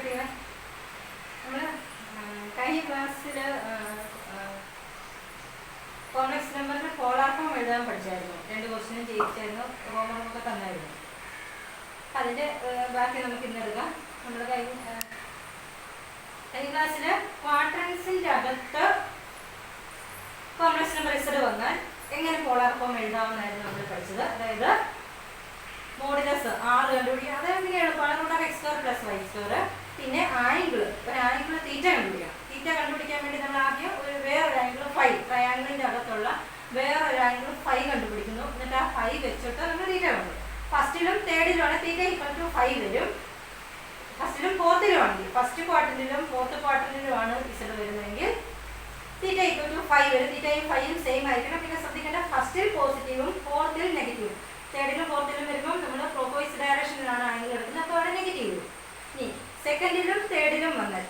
പഠിക്കുന്നത്? നമ്മൾ കഴിഞ്ഞ ക്ലാസ്സിൽ കോംപ്ലക്സ് നമ്പറിന് പോളാർ ഫോം എഴുതാൻ പഠിച്ചായിരുന്നു. 2 ക്വസ്റ്റ്യനും ചെയ്യിച്ചായിരുന്നു, ഹോംവർക്കൊക്കെ തന്നായിരുന്നു. അതിൻ്റെ ബാക്കി നമുക്ക് ഇന്നെടുക്കാം. നമ്മൾ കഴിഞ്ഞ ക്ലാസ്സിൽ ക്വാഡ്രൻസിൻ്റെ അകത്ത് കോംപ്ലക്സ് നമ്പർ Z വന്നാൽ എങ്ങനെ പോളാർ ഫോം എഴുതാമെന്നായിരുന്നു നമ്മൾ പഠിച്ചത്. അതായത് മോഡുലസ് R കണ്ടുപിടിക്കുക. അതെങ്ങനെയാണ്? √(x²+ y²). പിന്നെ ആംഗിൾ, ഒരു ആംഗിൾ തീറ്റ കണ്ടുപിടിക്കണം. തീറ്റ കണ്ടുപിടിക്കാൻ വേണ്ടി നമ്മൾ ആദ്യം വേറൊരു ആംഗിൾ ഫൈ, ട്രയാംഗിളിൻ്റെ അകത്തുള്ള വേറൊരു ആംഗിൾ ഫൈ കണ്ടുപിടിക്കുന്നു. എന്നിട്ട് ആ ഫൈ വെച്ചിട്ട് നമ്മൾ തീറ്റ കണ്ടു. ഫസ്റ്റിലും തേർഡിലുമാണ് തീറ്റ =5 വരും. ഫസ്റ്റിലും ഫോർത്തിലും ആണെങ്കിൽ ഫസ്റ്റ് ക്വാർട്ടറിലും ഫോർത്ത് ക്വാർട്ടറിലുമാണ് Z വരുന്നതെങ്കിൽ തീറ്റ =5 വരും. തീറ്റയും ഫൈയും സെയിം ആയിരിക്കണം. പിന്നെ ശ്രദ്ധിക്കേണ്ട, ഫസ്റ്റിൽ പോസിറ്റീവും ഫോർത്തിൽ നെഗറ്റീവും. തേർഡിലും ഫോർത്തിലും വരുമ്പോൾ നമ്മൾ ക്ലോക്ക്വൈസ് ഡയറക്ഷനിലാണ് ആംഗിൾ എടുക്കുന്നത്, അപ്പോൾ അവിടെ നെഗറ്റീവ് വരും. ഇനി സെക്കൻഡിലും തേർഡിലും വന്നാൽ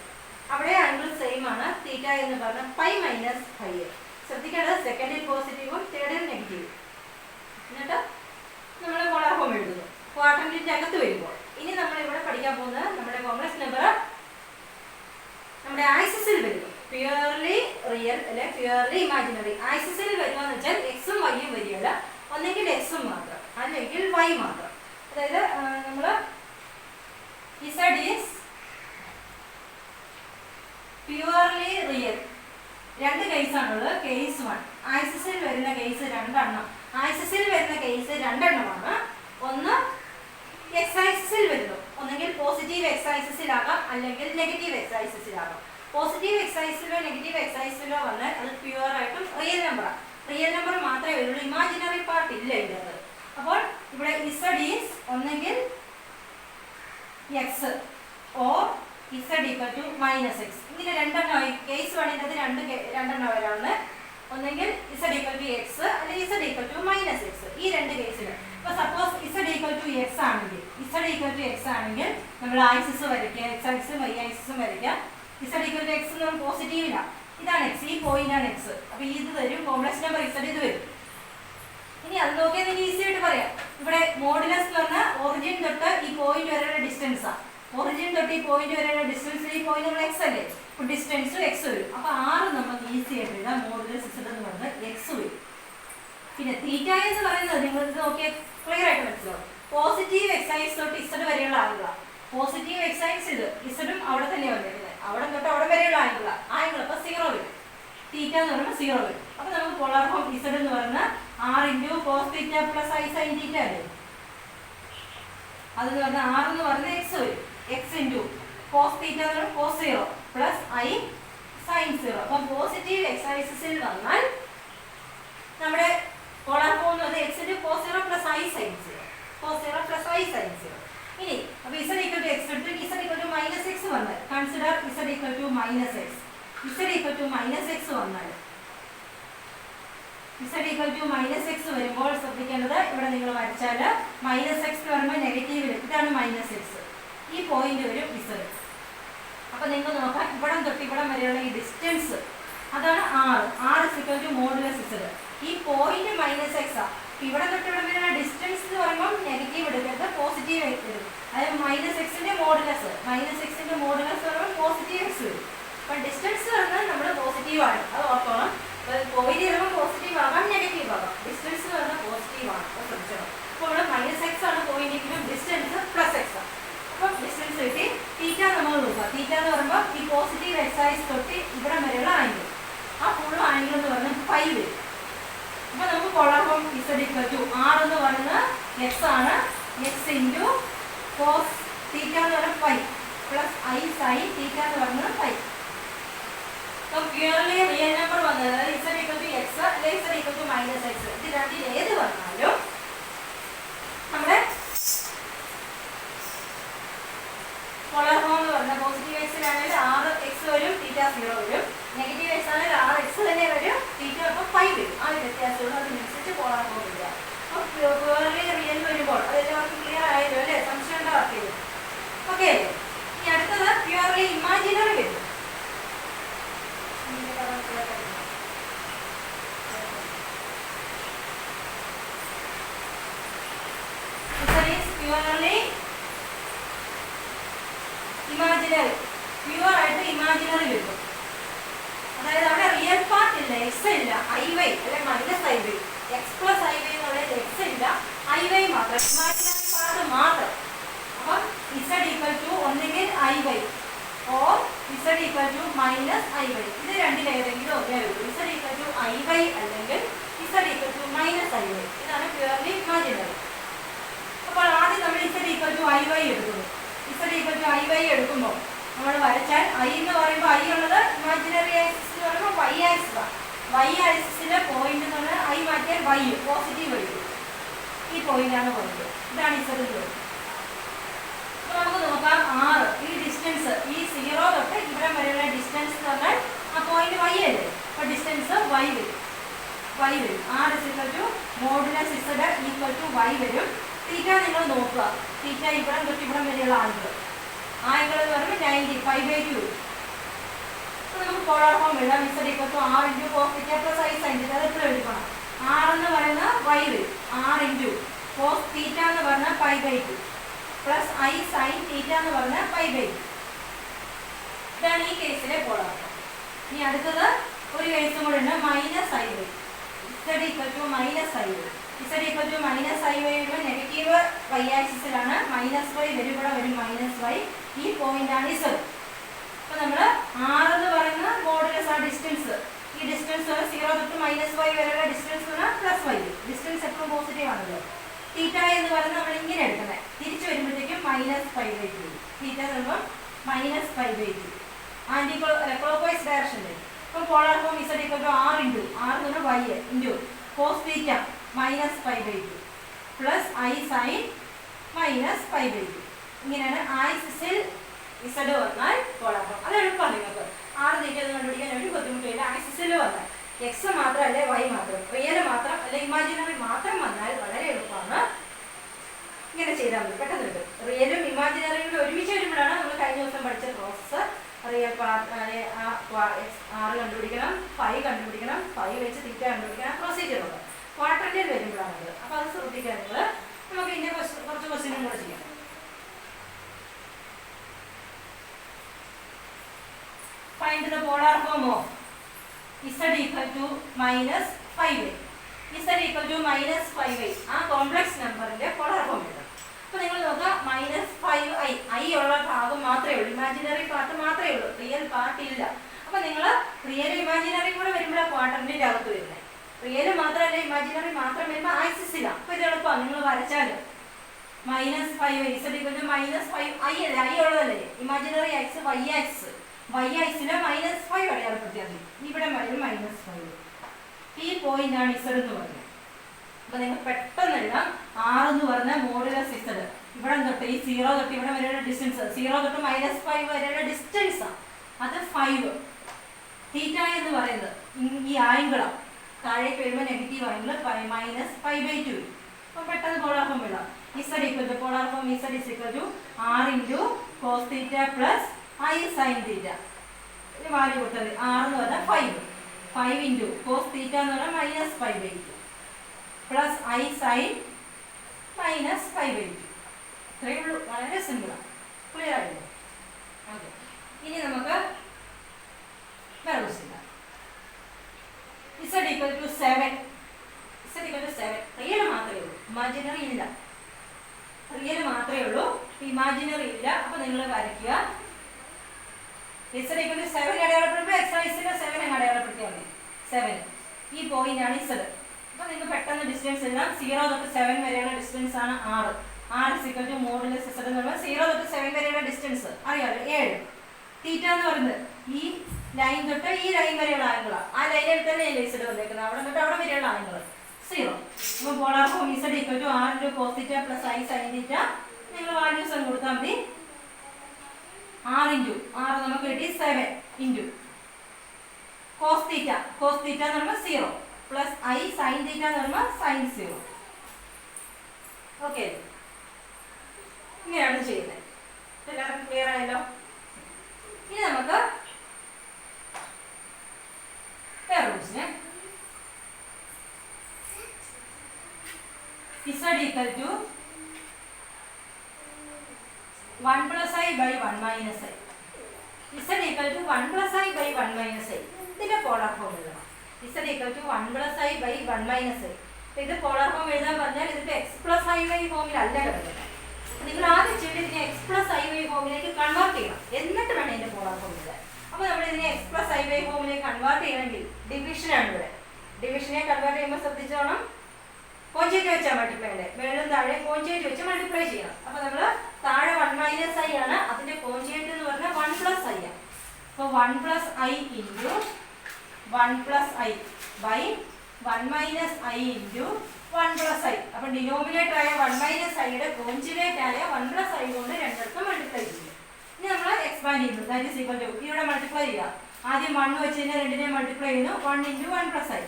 അവിടെ ആംഗിൾ സെയിം ആണ്. തീറ്റ എന്ന് പറഞ്ഞാൽ π - ശ്രദ്ധിക്കേണ്ടത് സെക്കൻഡിൽ പോസിറ്റീവും തേർഡിൽ നെഗറ്റീവും. എന്നിട്ട് നമ്മൾ പോളാർ ഫോം എഴുതുന്നു ക്വാഡ്രന്റിന്റെ അകത്ത് വരുമ്പോൾ. ഇനി നമ്മൾ ഇവിടെ പഠിക്കാൻ പോകുന്നത് നമ്മുടെ കോംപ്ലക്സ് നമ്പർ നമ്മുടെ ആക്സിസിൽ വരുന്നു. പ്യുവർലി റിയൽ അല്ലെ പ്യുവർലി ഇമാജിനറി. ആക്സിസിൽ വരുവാന്ന് വെച്ചാൽ എക്സും വൈയും വരികയില്ല. ഒന്നെങ്കിൽ എക്സും മാത്രം അല്ലെങ്കിൽ വൈ മാത്രം. അതായത് നമ്മൾ Z ഈസ് പ്യുവർലി റിയൽ. 2 കേസാണുള്ളത്. കേസ് 1 ആക്സിസിൽ വരുന്ന കേസ് 2 എണ്ണം. ആക്സിസിൽ വരുന്ന കേസ് 2 എണ്ണമാണ്. ഒന്ന് എക്സ് ആക്സിസിൽ വരുന്നു. ഒന്നെങ്കിൽ പോസിറ്റീവ് എക്സ് ആക്സിസിലാകാം അല്ലെങ്കിൽ നെഗറ്റീവ് എക്സ് ആക്സിസിലാകാം. പോസിറ്റീവ് എക്സ് ആക്സിസിലോ നെഗറ്റീവ് എക്സ് ആക്സിസിലോ വന്നാൽ അത് പ്യുവർ ആയിട്ടും റിയൽ നമ്പറാണ്. റിയൽ നമ്പർ മാത്രമേ വരുള്ളൂ, ഇമാജിനറി പാർട്ട് ഇല്ല ഇതിനകത്ത്. അപ്പോൾ ഇവിടെ Z ഈസ് ഒന്നെങ്കിൽ എക്സ് ഓർ Z = -x. ഇങ്ങനെ 2 എണ്ണമായി. കേസ് 1 രണ്ടെണ്ണം വരാവുന്ന ഒന്നെങ്കിൽ Z = x അല്ലെങ്കിൽ Z = -x. ഈ 2 കേസിൽ ഇപ്പോൾ സപ്പോസ് Z = x ആണെങ്കിൽ നമ്മൾ ആക്സിസ് വരയ്ക്കുക, എക്സ് ആക്സിസും വൈ ആക്സിസും വരയ്ക്കുക. Z = x എന്ന് പറഞ്ഞാൽ പോസിറ്റീവില്ല, ഇതാണ് x, ഈ പോയിന്റാണ് x. അപ്പോൾ ഇത് വരും കോംപ്ലക്സ് നമ്പർ Z, ഇത് വരും. ഇനി അത് നോക്കിയാൽ എനിക്ക് ഈസി ആയിട്ട് പറയാം. ഇവിടെ മോഡുലസ് എന്ന് പറഞ്ഞാൽ ഒറിജിൻ തൊട്ട് ഈ പോയിന്റ് വരെയുള്ള ഡിസ്റ്റൻസാണ്. ഒറിജിൻ തൊട്ട് ഈ പോയിന്റ് വരെയുള്ള ഡിസ്റ്റൻസ്, ഈ പോയിന്റ് നമ്മൾ x അല്ലേ, അപ്പോൾ ഡിസ്റ്റൻസ് x വരും. അപ്പോൾ 6 നമുക്ക് ഈസി ആയിട്ട് എഴുതാം. മോഡുലസ് Z എന്ന് പറയുന്നത് x വരും. പിന്നെ തീറ്റ എന്ന് പറയുന്നത് നിങ്ങൾ ഇത് നോക്കിയാൽ ക്ലിയർ ആയിട്ട് മനസ്സിലാവും. പോസിറ്റീവ് എക്സ് ആക്സിസ് തൊട്ട് Z വരെയുള്ള ആംഗിളാണ്. പോസിറ്റീവ് എക്സ് ആക്സിസ് ഇസഡും അവിടെ തന്നെ വന്നിരിക്കുന്നത്. അവിടെ തൊട്ട് അവിടെ വരെയുള്ള ആംഗിളാണ്. അപ്പോൾ 0 വരും. തീറ്റ എന്ന് പറയുമ്പോൾ 0 വരും. അപ്പോൾ നമുക്ക് പോളാർ ഫോം Z എന്ന് പറയുന്നത് R × cos θ + I sin θ അല്ലേ. അതെന്ന് പറഞ്ഞാൽ R എന്ന് പറയുന്നത് x വരും. x × cos θ എന്ന് പറയുന്നത് cos 0 + I sin 0. അപ്പം പോസിറ്റീവ് എക്സ് ആക്സിസിൽ വന്നാൽ നമ്മുടെ പോളാർ ഫോം എന്ന് പറയുന്നത് x × cos 0 + I sin 0. cos 0 + I sin 0. ഇനി അപ്പോൾ Z = x എടുത്ത് Z = -x വന്നാൽ consider Z = -x. Z = -x വന്നാൽ Z = -x വരുമ്പോൾ ശ്രദ്ധിക്കേണ്ടത്, ഇവിടെ നിങ്ങൾ വരച്ചാൽ -x എന്ന് പറയുമ്പോൾ നെഗറ്റീവിൽ ഇതാണ് -x. ഈ പോയിന്റ് വരും Z. അപ്പോൾ നിങ്ങൾ നോക്കാം, ഇവിടം തൊട്ട് ഇവിടം വരെയുള്ള ഈ ഡിസ്റ്റൻസ് അതാണ് R = മോഡുലസ് Z. ഈ പോയിന്റ് -x ആണ്. ഇവിടെ തൊട്ട് ഇവിടെ വരെയുള്ള ഡിസ്റ്റൻസ് എന്ന് പറയുമ്പോൾ നെഗറ്റീവ് എടുക്കരുത്, പോസിറ്റീവ് എടുക്കരുത്. അതായത് -x-ന്റെ മോഡുലസ് പറയുമ്പോൾ പോസിറ്റീവ് x വരും. അപ്പോൾ ഡിസ്റ്റൻസ് പറഞ്ഞാൽ നമ്മൾ പോസിറ്റീവ് ആണ്, അത് ഓർക്കണം. പോയിന്റ് വരുമ്പോൾ പോസിറ്റീവ് ആകാം, നെഗറ്റീവ് ആകാം. ഡിസ്റ്റൻസ് എന്ന് പറഞ്ഞാൽ പോസിറ്റീവ് ആണ്, അപ്പോൾ ശ്രദ്ധിക്കണം. അപ്പോൾ ഇവിടെ -x ആണ് പോയിന്റെങ്കിലും ഡിസ്റ്റൻസ് +x ആണ്. അപ്പം ഡിസ്റ്റൻസ് കിട്ടി. തീറ്റ നമ്മൾ നോക്കുക. തീറ്റ എന്ന് പറയുമ്പോൾ ഈ പോസിറ്റീവ് എക്സ് ആക്സിസ് തൊട്ട് ഇവിടെ വരെയുള്ള ആംഗിൾ, ആ ഫുൾ ആംഗിൾ എന്ന് പറഞ്ഞാൽ 5 വരും. അപ്പോൾ നമുക്ക് പോളാർ ഫോം Z = R എന്ന് പറയുന്നത് x ആണ്. x × cos θ എന്ന് പറയുന്നത് 5 + I sin θ എന്ന് പറയുന്നത് 5. അപ്പോൾ പ്യുവർലി റിയൽ നമ്പർ വന്നത് Z = x അല്ലെങ്കിൽ Z = -x. ഇത് രണ്ടിൽ ഏത് വന്നാലും നമ്മുടെ പോളാർ ഫോം എന്ന് പറഞ്ഞാൽ പോസിറ്റീവ് എക്സിലാണെങ്കിൽ RX വരും, θ 0 വരും. നെഗറ്റീവ് എക്സ് ആണെങ്കിൽ RX തന്നെ വരും, θ അപ്പോൾ 5 വരും. ആ ഒരു വ്യത്യാസമുള്ളൂ. അതിനനുസരിച്ച് പോളാർ ഫോം വരിക. അപ്പോൾ പ്യുവർലി റിയൽ വരുമ്പോൾ അതെല്ലാവർക്കും ക്ലിയർ ആയല്ലോ അല്ലേ? സംശയം ഉണ്ടാക്കിയത്. ഓക്കെ. ഇനി അടുത്തത് പ്യുവർലി ഇമാജിനറി വരും. purely ഇമാജിനറി, പ്യുവർ ആയിട്ട് ഇമാജിനറി വരും. അതായത് അവിടെ റിയൽ പാർട്ട് ഇല്ല, എക്സ് ഇല്ല, ഐ വൈ അല്ലെ minus i y, x plus i y എന്നുള്ളത് എക്സ് ഇല്ല, ഐ വൈ മാത്രം, ഇമാജിനറി പാർട്ട് മാത്രം. അപ്പം ഇസഡ് ഈക്വൽ ടു ഒന്നുകിൽ i y or z equal to minus i y, ഇത് രണ്ടിലേതെങ്കിലും ഒന്നേ ഉള്ളൂ. Z equal to i y അല്ലെങ്കിൽ z equal to minus i y, ഇതാണ് പ്യുവർലി ഇമാജിനറി. അപ്പോൾ ആദ്യം നമ്മൾ z equal to i y എടുക്കുന്നു. Z equal to i y എടുക്കുമ്പോൾ നമ്മൾ വരച്ചാൽ ഐ എന്ന് പറയുമ്പോൾ ഐ ഉള്ളത് ഇമാജിനറി ആക്സിസ് എന്ന് പറയുമ്പോൾ വൈ ആക്സിസാണ്. വൈ ആക്സിസിലെ പോയിന്റ് എന്ന് പറഞ്ഞാൽ ഐ മാറ്റിയാൽ വൈ പോസിറ്റീവ് വരും. ഈ പോയിന്റാണ് പോയിന്റ്, ഇതാണ് ഇസഡ് എന്ന് പറയുന്നത്. അപ്പോൾ നമുക്ക് നോക്കാം ആറ്, ഈ ഡിസ്റ്റൻസ് ഈ 0 തൊട്ട് ഇവിടെ വരെയുള്ള ഡിസ്റ്റൻസ് എന്ന് പറഞ്ഞാൽ ആ പോയിന്റ് വൈ അല്ലേ, അപ്പോൾ ഡിസ്റ്റൻസ് വൈ വരും. വൈ വരും. R is equal to modulus z equal to y വരും. തീറ്റ നിങ്ങൾ നോക്കുക, തീറ്റ ഇവിടെ തൊട്ട് ഇവിടെ വരെയുള്ള ആംഗിൾ, ആംഗിൾ എന്ന് പറയുമ്പോൾ 90, 5/2 വരും. അപ്പോൾ നമുക്ക് പോളാർ ഫോം എഴുതാം. Z equal to r into cos theta plus i sine theta, അത് എപ്പോഴും എഴുതണം. ആർ എന്ന് പറയുന്ന വൈ വരും, ആർ ഇൻറ്റു കോസ് തീറ്റ എന്ന് പറഞ്ഞാൽ 5/2 പ്ലസ് ഐ സൈൻ തീറ്റ എന്ന് പറഞ്ഞാൽ 5/2. ഇതാണ് ഈ കേസിലെ പോളാർ ഫോം. ഇനി അടുത്തത് ഒരു കേസും കൂടെ ഉണ്ട്, minus i y. Z equal to minus i y. Z equal to minus i y വരുമ്പോൾ നെഗറ്റീവ് വൈ ആക്സിസിലാണ്, മൈനസ് വൈ വരും, ഇവിടെ വരും മൈനസ് വൈ. ഈ പോയിന്റാണ് ഇസഡ്. അപ്പോൾ നമ്മൾ ആർ എന്ന് പറയുന്ന മോഡുലസ് ആ ഡിസ്റ്റൻസ്, ഈ ഡിസ്റ്റൻസ് 0 തൊട്ട് മൈനസ് വൈ വരെയുള്ള ഡിസ്റ്റൻസ് പ്ലസ് വൈ, ഡിസ്റ്റൻസ് എപ്പോഴും പോസിറ്റീവ് ആണല്ലോ. തീറ്റ എന്ന് പറയുന്നത് നമ്മൾ ഇങ്ങനെ എടുക്കുന്നത്, തിരിച്ചു വരുമ്പോഴത്തേക്കും മൈനസ് 5/2 വരും. തീറ്റ എന്ന് പറയുമ്പോൾ മൈനസ് 5/2 ആൻറ്റി ക്ലോക്ക് വൈസ് ഡയറക്ഷനിൽ. അപ്പോൾ polar form z equal to r into r എന്ന് പറഞ്ഞാൽ y into cos theta minus 5/2 plus i sine minus 5/2. ഇങ്ങനെയാണ് ആക്സിസിൽ ഇസഡ് വന്നാൽ പോളാർ ഫോം. അത് എളുപ്പമാണ് നിങ്ങൾക്ക്. ആറ് തീറ്റ കണ്ടുപിടിക്കാൻ ഒരു ബുദ്ധിമുട്ടില്ല. ആക്സിസിൽ വന്നാൽ എക്സ് മാത്രം അല്ലെ വൈ മാത്രം, റിയൽ മാത്രം അല്ലെ ഇമാജിനറി മാത്രം വന്നാൽ വളരെ എളുപ്പമാണ്. ഇങ്ങനെ ചെയ്താൽ മതി, പെട്ടെന്ന് കിട്ടും. റിയലും ഇമാജിനറിയും കൂടെ ഒരുമിച്ച് വരുമ്പോഴാണ് നമ്മൾ കഴിഞ്ഞ ദിവസം പഠിച്ച പ്രോസസ്സ്. റിയൽ ആറ് കണ്ടുപിടിക്കണം, 5 കണ്ടുപിടിക്കണം, 5 വെച്ച് തീറ്റ കണ്ടുപിടിക്കണം, പ്രൊസീജിയർ ഉണ്ട്. ക്വാഡ്രന്റിൽ വരുമ്പോഴാണത്. അപ്പോൾ അത് ശ്രദ്ധിക്കുക നിങ്ങൾ. നമുക്ക് ഇനി കുറച്ച് ക്വസ്റ്റ്യനും കൂടെ ചെയ്യാം. Find the polar form of z equal to minus 5y. z equal to minus 5y. ആ കോംപ്ലക്സ് നമ്പറിന്റെ പോളാർ ഫോം എഴുതാം. അപ്പോൾ നിങ്ങൾ നോക്കുക, -5i, ഐ ഉള്ള ഭാഗം മാത്രമേ ഉള്ളൂ, ഇമാജിനറി പാർട്ട് മാത്രമേ ഉള്ളൂ, റിയൽ പാർട്ട് ഇല്ല. അപ്പോൾ നിങ്ങൾ റിയൽ ഇമാജിനറി കൂടെ വരുമ്പോഴാണ് ക്വാഡ്രന്റിന്റെ അകത്ത് വരുന്നത്. റിയൽ മാത്രമല്ല ഇമാജിനറി മാത്രം വരുമ്പോൾ ആക്സിസിലാണ്. അപ്പോൾ ഇത് എളുപ്പമാണ്, നിങ്ങൾ വരച്ചാൽ -5y z equal to -5i അല്ലേ, ഐ ഉള്ളതല്ലേ, imaginary axis y axis, y ആക്സിന് -5 അടയാളപ്പെടുത്തിയാൽ മതി. ഇവിടെ വരും -5. ഈ പോയിന്റ് ആണ് ഇസഡ് എന്ന് പറയുന്നത്. അപ്പോൾ നിങ്ങൾ പെട്ടെന്ന് എഴുതാം. ആർ എന്ന് പറഞ്ഞാൽ മോഡുലസ് ഇസഡ്, ഇവിടെ തൊട്ട് ഈ 0 തൊട്ട് ഇവിടെ വരെയുള്ള ഡിസ്റ്റൻസ്, 0 തൊട്ട് -5 വരെയുള്ള ഡിസ്റ്റൻസ് ആണ്, അത് 5. തീറ്റ എന്ന് പറയുന്നത് ഈ ആംഗിളാണ്, താഴേക്ക് വരുമ്പോൾ നെഗറ്റീവ് ആംഗിൾ -5/2. അപ്പോൾ പെട്ടെന്ന് പോളാർ ഫോം എഴുതാം. Z equal to polar form z is equal to r into cos theta plus i sine theta. ഒരു വാല്യൂ കൊടുത്തത് ആർ എന്ന് പറഞ്ഞാൽ 5 ഇൻറ്റു കോസ് തീറ്റ എന്ന് പറഞ്ഞാൽ -5/2 പ്ലസ് ഐ സൈൻ -5/2. ഇത്രയേ ഉള്ളൂ, വളരെ സിമ്പിളാണ്. ക്ലിയർ ആയില്ലേ? ഓക്കെ. ഇനി നമുക്ക് വേറെ question. Z equal to 7. Z equal to 7. Real മാത്രമേ ഉള്ളൂ, ഇമാജിനറി ഇല്ല. റിയൽ മാത്രമേ ഉള്ളൂ, ഇമാജിനറി ഇല്ല. അപ്പോൾ നിങ്ങൾ വരയ്ക്കുക. ഇസഡ് ഈക്വൽ ടു 7 അടയാളപ്പെടുമ്പോൾ എക്സ് വൈസിന് 7 അടയാളപ്പെടുത്തിയാൽ മതി. 7 ഈ പോയിന്റ് ആണ് ഇസഡ്. അപ്പോൾ നിങ്ങൾക്ക് പെട്ടെന്ന് ഡിസ്റ്റൻസ് എഴുതാം. 0 തൊട്ട് 7 വരെയുള്ള ഡിസ്റ്റൻസ് ആണ് 6. R is equal to modulus z എന്ന് പറയുമ്പോൾ 0 തൊട്ട് 7 വരെയുള്ള ഡിസ്റ്റൻസ് അറിയാമല്ലോ, 7. തീറ്റ എന്ന് പറയുന്നത് ഈ ലൈൻ തൊട്ട് ഈ ലൈൻ വരെയുള്ള ആംഗിളാണ്. ആ ലൈനിൽ തന്നെ ഇസഡ് വന്നേക്കുന്നത്, അവിടെ തൊട്ട് അവിടെ വരെയുള്ള ആംഗിൾ 0. അപ്പോൾ polar form z equal to r into cos theta plus i sine theta. നിങ്ങൾ വാല്യൂസ് അങ്ങ് കൊടുത്താൽ മതി. 6 നമുക്ക് കിട്ടി 7 ഇൻറ്റു കോസ് തീറ്റ എന്ന് പറയുമ്പോൾ 0 പ്ലസ് ഐ സൈൻ തീറ്റ എന്ന് പറയുമ്പോൾ സൈൻ 0. ഓക്കെ, ഇങ്ങനെയാണ് ചെയ്യുന്നത്. എല്ലാവർക്കും ക്ലിയർ ആയല്ലോ? ഇനി നമുക്ക് വേറെ question. z equal to 1 plus i by 1 minus i. Z equal to 1 plus i by 1 minus i. ഇതിന്റെ പോളാർ ഫോം എഴുതണം. Z equal to 1 plus i by 1 minus i. ഇത് പോളാർ ഫോം എഴുതാൻ പറഞ്ഞാൽ ഇതിന്റെ എക്സ് പ്ലസ് ഐ വൈ ഫോമിൽ അല്ല കിടക്കുന്നത്. നിങ്ങൾ ആദ്യം ചെയ്ത് ഇതിനെ എക്സ് പ്ലസ് ഐ വൈ ഫോമിലേക്ക് കൺവേർട്ട് ചെയ്യണം, എന്നിട്ട് വേണം ഇതിന്റെ പോളാർ ഫോം എഴുതാൻ. അപ്പോൾ നമ്മൾ ഇതിനെ എക്സ് പ്ലസ് ഐ വൈ ഫോമിലേക്ക് കൺവേർട്ട് ചെയ്യണമെങ്കിൽ ഡിവിഷനാണ് ഇവിടെ. ഡിവിഷനെ കൺവേർട്ട് ചെയ്യുമ്പോൾ ശ്രദ്ധിച്ചോണം, കോഞ്ചേറ്റ് വെച്ചാൽ മൾട്ടിപ്ലൈ ഉണ്ട്, മേളും താഴെ കോഞ്ചേറ്റ് വെച്ച് മൾട്ടിപ്ലൈ ചെയ്യണം. അപ്പോൾ നമ്മൾ താഴെ 1 മൈനസ് ഐ ആണ്, അതിന്റെ കോഞ്ചേറ്റ് എന്ന് പറഞ്ഞാൽ 1 പ്ലസ് ഐ ആണ്. അപ്പോൾ 1 plus i into 1 plus i by 1 minus i into 1 plus i. അപ്പോൾ ഡിനോമിനേറ്റർ ആയ 1 മൈനസ് ഐയുടെ കോഞ്ചുഗേറ്റ് ആയ 1 പ്ലസ് ഐ കൊണ്ട് രണ്ടിടത്തും മൾട്ടിപ്ലൈ ചെയ്യും. ഇനി നമ്മൾ എക്സ്പാൻഡ് ചെയ്യുന്നു, ദാറ്റ് ഈസ് ഈക്വൽ ടു ഇവിടെ മൾട്ടിപ്ലൈ ചെയ്യുക. ആദ്യം 1 വെച്ച് കഴിഞ്ഞാൽ രണ്ടിനെ മൾട്ടിപ്ലൈ ചെയ്യുന്നു, 1 ഇൻറ്റു 1 പ്ലസ് ഐ.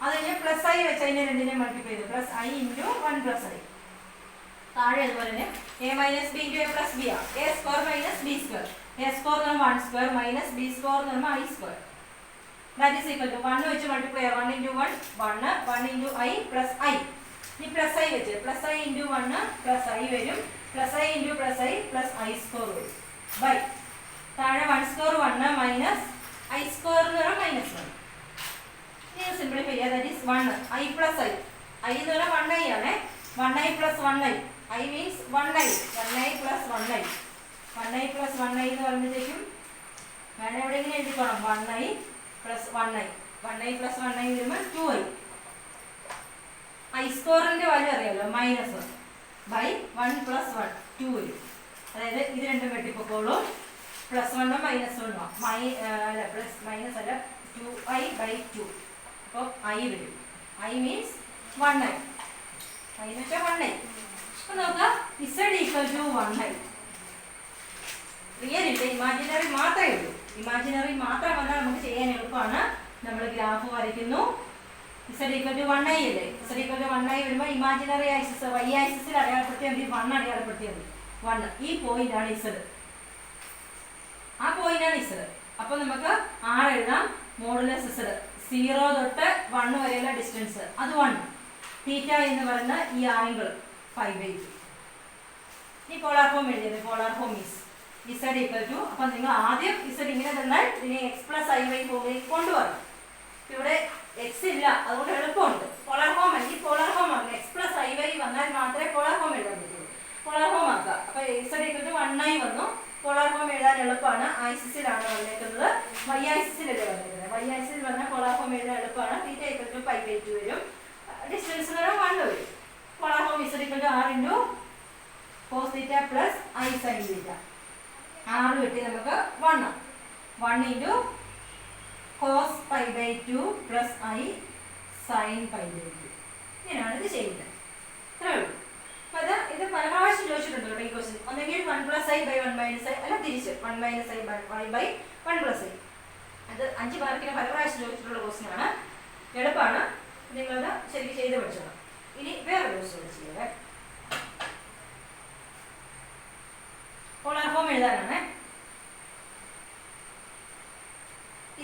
അത് കഴിഞ്ഞ് പ്ലസ് ഐ വെച്ച് കഴിഞ്ഞാൽ രണ്ടിനെ മൾട്ടിപ്ലൈ ചെയ്തു, plus i into 1 plus i. താഴെ അതുപോലെ തന്നെ a minus b into a plus b ആണ്, a square minus b square. A square എന്ന് പറഞ്ഞാൽ 1 സ്ക്വയർ മൈനസ് ബി സ്ക്വയർ എന്ന് പറഞ്ഞാൽ i square. That is equal to 1 വെച്ച് മൾട്ടിപ്ലൈ ചെയ്യാം, 1 into 1 1 into i plus i. ഇനി പ്ലസ് ഐ വെച്ച് plus i into 1 plus i വരും, plus i into plus I plus I square വരും by താഴെ 1 square 1 minus i square എന്ന് പറഞ്ഞാൽ minus 1. ഇനി സിംപ്ലിഫൈ ചെയ്യുക, that is 1 I plus I. I എന്ന് പറഞ്ഞാൽ 1 ഐ ആണ്, 1 I plus 1 I. I means 1 I, 1 I plus 1 I. 1 I plus 1 I എന്ന് പറയുമ്പോഴത്തേക്കും വേണം എവിടെ ഇങ്ങനെ എഴുതിക്കോണം, 1 I plus 1 I. 1 I plus 1 I വരുമ്പോൾ 2 ഐ. ഐ സ്ക്വയറിന്റെ വാല്യൂ അറിയാമല്ലോ, മൈനസ് 1 ബൈ 1 പ്ലസ് 1 2 വരും. അതായത് ഇത് രണ്ടും വെട്ടിപ്പൊക്കോളൂ, പ്ലസ് 1 മൈനസ് 1 അല്ല പ്ലസ് മൈനസ് അല്ല 2i ബൈ 2. അപ്പോൾ ഐ വരും, ഐ മീൻസ് 1 ഐ. ഐ എന്ന് വെച്ചാൽ 1 ഐ. അപ്പോൾ നോക്കുക z equal to 1 i. Real ഇല്ല, ഇമാജിനറി മാത്രമേ ഉള്ളൂ. ഇമാജിനറി മാത്രം വന്നാൽ നമുക്ക് ചെയ്യാൻ എളുപ്പമാണ്. നമ്മൾ ഗ്രാഫ് വരയ്ക്കുന്നു, z ഈക്വൽ ടു 1 ഐ അല്ലേ. z ഈക്വൽ ടു 1 ഐ വരുമ്പോൾ ഇമാജിനറി ആക്സിസ് y ആക്സിസിൽ അടയാളപ്പെടുത്തിയാൽ മതി, 1 അടയാളപ്പെടുത്തിയാൽ മതി. 1 ഈ പോയിന്റാണ് z, ആ പോയിന്റാണ് z. അപ്പോൾ നമുക്ക് r എഴുതാം, മോഡുലസ് z 0 തൊട്ട് 1 വരെയുള്ള ഡിസ്റ്റൻസ് അത് 1. തീറ്റ എന്ന് പറയുന്ന ഈ ആംഗിൾ 5/2. ഈ പോളാർ ഫോം എഴുതിയത്, polar form is z equal to, അപ്പം നിങ്ങൾ ആദ്യം z ഇങ്ങനെ തന്നാൽ ഇതിനെ എക്സ് പ്ലസ് ഐ വൈ ഫോമിലേക്ക് കൊണ്ടുവരണം. ഇവിടെ എക്സ് ഇല്ല, അതുകൊണ്ട് എളുപ്പമുണ്ട്. പോളാർ ഫോം അല്ല, ഈ പോളാർ ഫോം ആണ്, എക്സ് പ്ലസ് ഐ വൈ വന്നാൽ മാത്രമേ പോളാർ ഫോം എഴുതാൻ പറ്റുള്ളൂ. പോളാർ ഫോം ആക്കുക. അപ്പോൾ z ഈക്വൽ ടു 1 ഐ വന്നു, പോളാർ ഫോം എഴുതാൻ എളുപ്പമാണ്. ആക്സിസിലാണ് വന്നേക്കുന്നത്, വൈ ആക്സിസിലല്ലേ വന്നേക്കുന്നത്. വൈ ആക്സിസിൽ വന്നാൽ പോളാർ ഫോം എഴുതാൻ എളുപ്പമാണ്. തീറ്റ ഈക്വൽ ടു 5/2 വരും, ഡിസ്റ്റൻസ് എന്ന് പറഞ്ഞാൽ 1 വരും. Polar form z equal to r into cos theta plus i sine theta. 6 കിട്ടി നമുക്ക് 1 into cos 5/2 plus i sine 5/2. ഇങ്ങനെയാണ് ഇത് ചെയ്യുന്നത്. ഇത്രേ ഉള്ളൂ. അപ്പോൾ ഇത് പല പ്രാവശ്യം ചോദിച്ചിട്ടുണ്ട് കേട്ടോ ഈ ക്വസ്റ്റ്യൻ. ഒന്നെങ്കിൽ 1 plus i by 1 minus i, അല്ല തിരിച്ച് 1 minus i by 1 plus i. അത് 5 മാർക്കിന് പല പ്രാവശ്യം ചോദിച്ചിട്ടുള്ള ക്വസ്റ്റ്യൻ ആണ്, എളുപ്പമാണ്. നിങ്ങളത് ശരിക്കും ചെയ്ത് പഠിച്ചോളാം. ഇനി വേറൊരു ക്വസ്റ്റ്യൻ ചെയ്യുന്നത് പോളാർ ഫോം എഴുതാനാണ്.